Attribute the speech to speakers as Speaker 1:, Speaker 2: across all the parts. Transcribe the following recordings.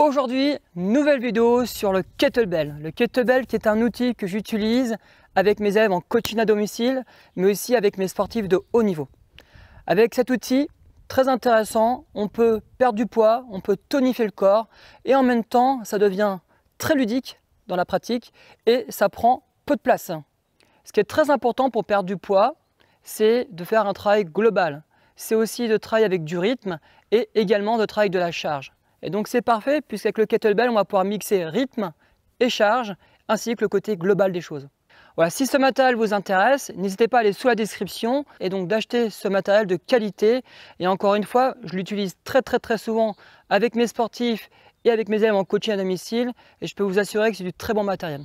Speaker 1: Aujourd'hui, nouvelle vidéo sur le kettlebell. Le kettlebell qui est un outil que j'utilise avec mes élèves en coaching à domicile, mais aussi avec mes sportifs de haut niveau. Avec cet outil, très intéressant, on peut perdre du poids, on peut tonifier le corps et en même temps, ça devient très ludique dans la pratique et ça prend peu de place. Ce qui est très important pour perdre du poids, c'est de faire un travail global. C'est aussi de travailler avec du rythme et également de travailler avec de la charge. Et donc c'est parfait puisqu'avec le kettlebell, on va pouvoir mixer rythme et charge ainsi que le côté global des choses. Voilà, si ce matériel vous intéresse, n'hésitez pas à aller sous la description et donc d'acheter ce matériel de qualité. Et encore une fois, je l'utilise très souvent avec mes sportifs et avec mes élèves en coaching à domicile et je peux vous assurer que c'est du très bon matériel.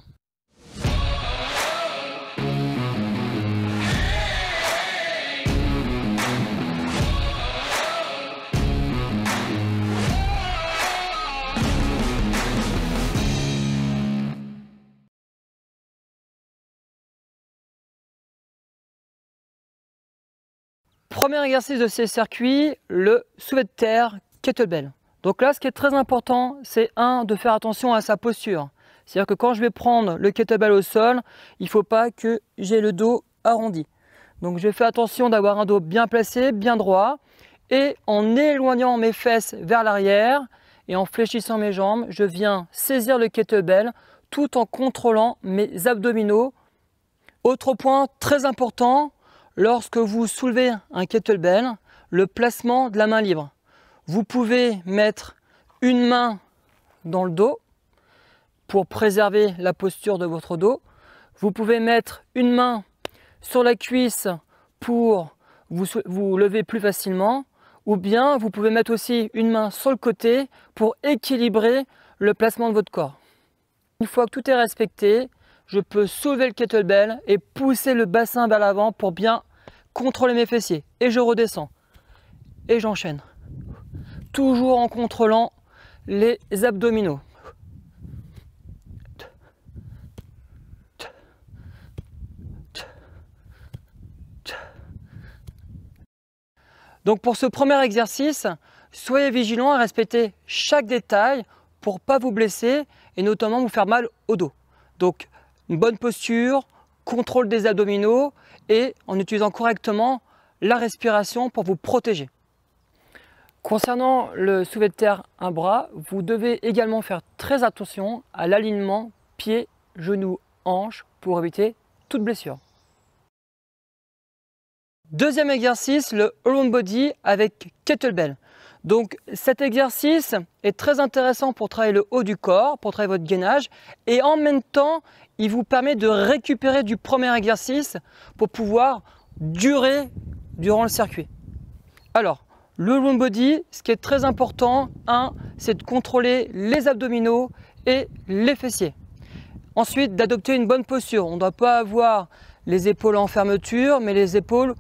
Speaker 1: Premier exercice de ces circuits, le soulevé de terre kettlebell. Donc là, ce qui est très important, c'est de faire attention à sa posture. C'est-à-dire que quand je vais prendre le kettlebell au sol, il ne faut pas que j'ai le dos arrondi. Donc je fais attention d'avoir un dos bien placé, bien droit. Et en éloignant mes fesses vers l'arrière et en fléchissant mes jambes, je viens saisir le kettlebell tout en contrôlant mes abdominaux. Autre point très important, lorsque vous soulevez un kettlebell, le placement de la main libre. Vous pouvez mettre une main dans le dos pour préserver la posture de votre dos. Vous pouvez mettre une main sur la cuisse pour vous lever plus facilement. Ou bien vous pouvez mettre aussi une main sur le côté pour équilibrer le placement de votre corps. Une fois que tout est respecté, je peux soulever le kettlebell et pousser le bassin vers l'avant pour bien contrôler mes fessiers. Et je redescends. Et j'enchaîne. Toujours en contrôlant les abdominaux. Donc pour ce premier exercice, soyez vigilants à respecter chaque détail pour ne pas vous blesser et notamment vous faire mal au dos. Donc une bonne posture, contrôle des abdominaux et en utilisant correctement la respiration pour vous protéger. Concernant le soulevé de terre un bras, vous devez également faire très attention à l'alignement pied, genou, hanche pour éviter toute blessure. Deuxième exercice, le all body avec kettlebell. Donc cet exercice est très intéressant pour travailler le haut du corps, pour travailler votre gainage et en même temps, il vous permet de récupérer du premier exercice pour pouvoir durer durant le circuit. Alors, le all body, ce qui est très important, c'est de contrôler les abdominaux et les fessiers. Ensuite, d'adopter une bonne posture. On ne doit pas avoir les épaules en fermeture, mais les épaules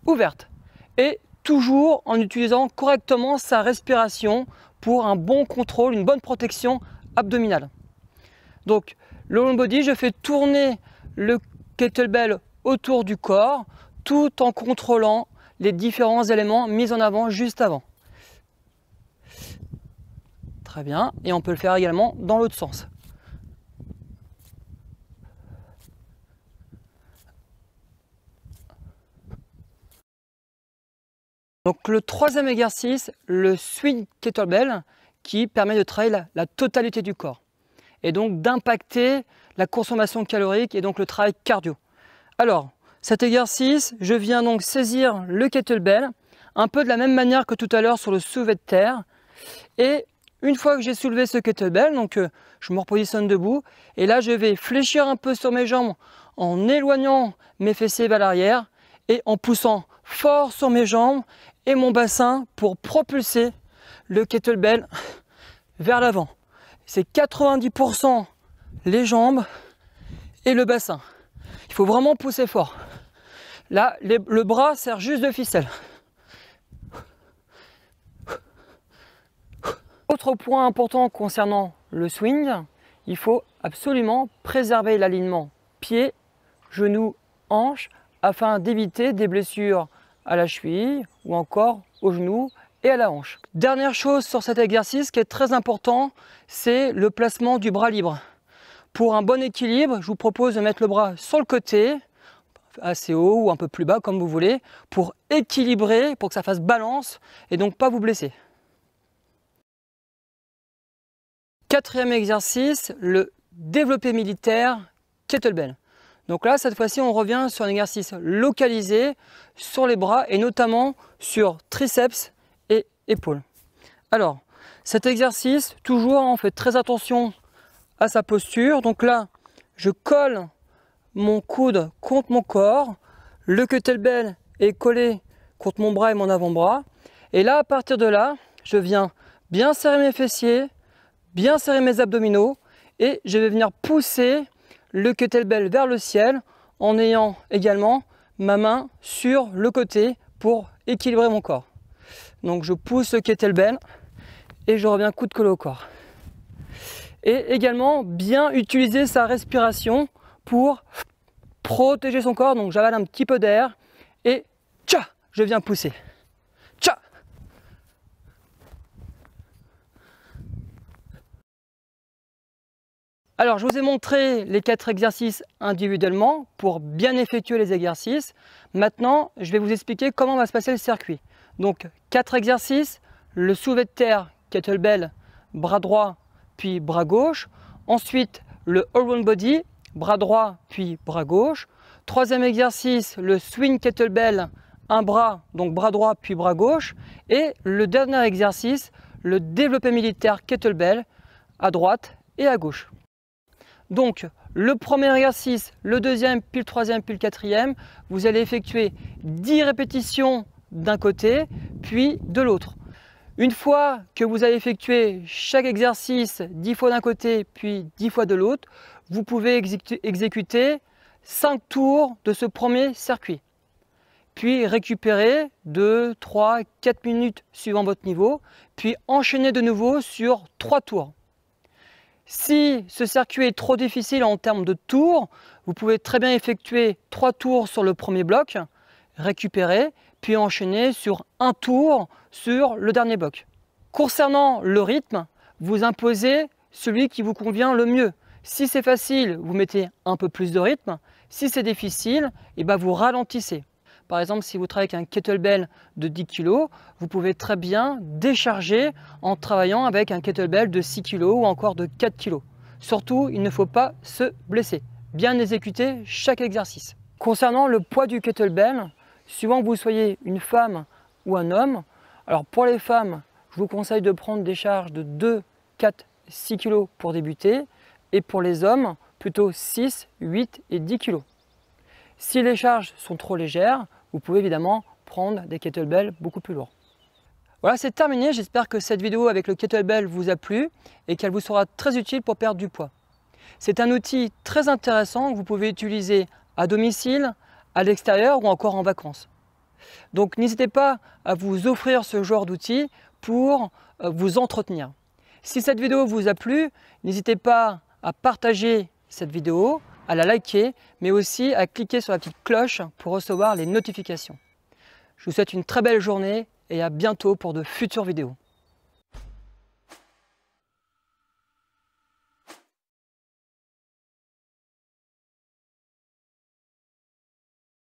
Speaker 1: ouvertes. Et toujours en utilisant correctement sa respiration pour un bon contrôle, une bonne protection abdominale. Donc, le all body, je fais tourner le kettlebell autour du corps tout en contrôlant les différents éléments mis en avant juste avant. Très bien, et on peut le faire également dans l'autre sens. Donc le troisième exercice, le swing kettlebell, qui permet de travailler la totalité du corps et donc d'impacter la consommation calorique et donc le travail cardio. Alors, cet exercice, je viens donc saisir le kettlebell, un peu de la même manière que tout à l'heure sur le soulevé de terre. Et une fois que j'ai soulevé ce kettlebell, donc je me repositionne debout, et là je vais fléchir un peu sur mes jambes en éloignant mes fessiers vers l'arrière et en poussant fort sur mes jambes et mon bassin pour propulser le kettlebell vers l'avant. C'est 90% les jambes et le bassin. Il faut vraiment pousser fort. Là, le bras sert juste de ficelle. Autre point important concernant le swing, il faut absolument préserver l'alignement pied, genou, hanche afin d'éviter des blessures à la cheville ou encore au genou et à la hanche. Dernière chose sur cet exercice qui est très important, c'est le placement du bras libre. Pour un bon équilibre, je vous propose de mettre le bras sur le côté, assez haut ou un peu plus bas comme vous voulez, pour équilibrer, pour que ça fasse balance et donc pas vous blesser. Quatrième exercice, le développé militaire kettlebell. Donc là, cette fois-ci, on revient sur un exercice localisé sur les bras et notamment sur triceps et épaules. Alors, cet exercice, toujours, on fait très attention à sa posture. Donc là, je colle mon coude contre mon corps, le kettlebell est collé contre mon bras et mon avant-bras. Et là, à partir de là, je viens bien serrer mes fessiers, bien serrer mes abdominaux et je vais venir pousser le kettlebell vers le ciel en ayant également ma main sur le côté pour équilibrer mon corps. Donc je pousse le kettlebell et je reviens coup de colle au corps. Et également bien utiliser sa respiration pour protéger son corps. Donc j'avale un petit peu d'air et tcha, je viens pousser. Tcha. Alors, je vous ai montré les 4 exercices individuellement pour bien effectuer les exercices. Maintenant, je vais vous expliquer comment va se passer le circuit. Donc, 4 exercices, le soulevé de terre, kettlebell, bras droit, puis bras gauche. Ensuite, le all-round body, bras droit, puis bras gauche. Troisième exercice, le swing kettlebell, un bras, donc bras droit, puis bras gauche. Et le dernier exercice, le développé militaire kettlebell, à droite et à gauche. Donc, le premier exercice, le deuxième, puis le troisième, puis le quatrième, vous allez effectuer 10 répétitions d'un côté, puis de l'autre. Une fois que vous avez effectué chaque exercice 10 fois d'un côté, puis 10 fois de l'autre, vous pouvez exécuter 5 tours de ce premier circuit. Puis récupérer 2, 3, 4 minutes suivant votre niveau, puis enchaîner de nouveau sur 3 tours. Si ce circuit est trop difficile en termes de tours, vous pouvez très bien effectuer 3 tours sur le premier bloc, récupérer, puis enchaîner sur un tour sur le dernier bloc. Concernant le rythme, vous imposez celui qui vous convient le mieux. Si c'est facile, vous mettez un peu plus de rythme. Si c'est difficile, vous ralentissez. Par exemple, si vous travaillez avec un kettlebell de 10 kg, vous pouvez très bien décharger en travaillant avec un kettlebell de 6 kg ou encore de 4 kg. Surtout, il ne faut pas se blesser. Bien exécuter chaque exercice. Concernant le poids du kettlebell, suivant que vous soyez une femme ou un homme, alors pour les femmes, je vous conseille de prendre des charges de 2, 4, 6 kg pour débuter. Et pour les hommes, plutôt 6, 8 et 10 kg. Si les charges sont trop légères, vous pouvez évidemment prendre des kettlebells beaucoup plus lourds. Voilà, c'est terminé. J'espère que cette vidéo avec le kettlebell vous a plu et qu'elle vous sera très utile pour perdre du poids. C'est un outil très intéressant que vous pouvez utiliser à domicile, à l'extérieur ou encore en vacances. Donc n'hésitez pas à vous offrir ce genre d'outil pour vous entretenir. Si cette vidéo vous a plu, n'hésitez pas à partager cette vidéo, à la liker, mais aussi à cliquer sur la petite cloche pour recevoir les notifications. Je vous souhaite une très belle journée et à bientôt pour de futures vidéos.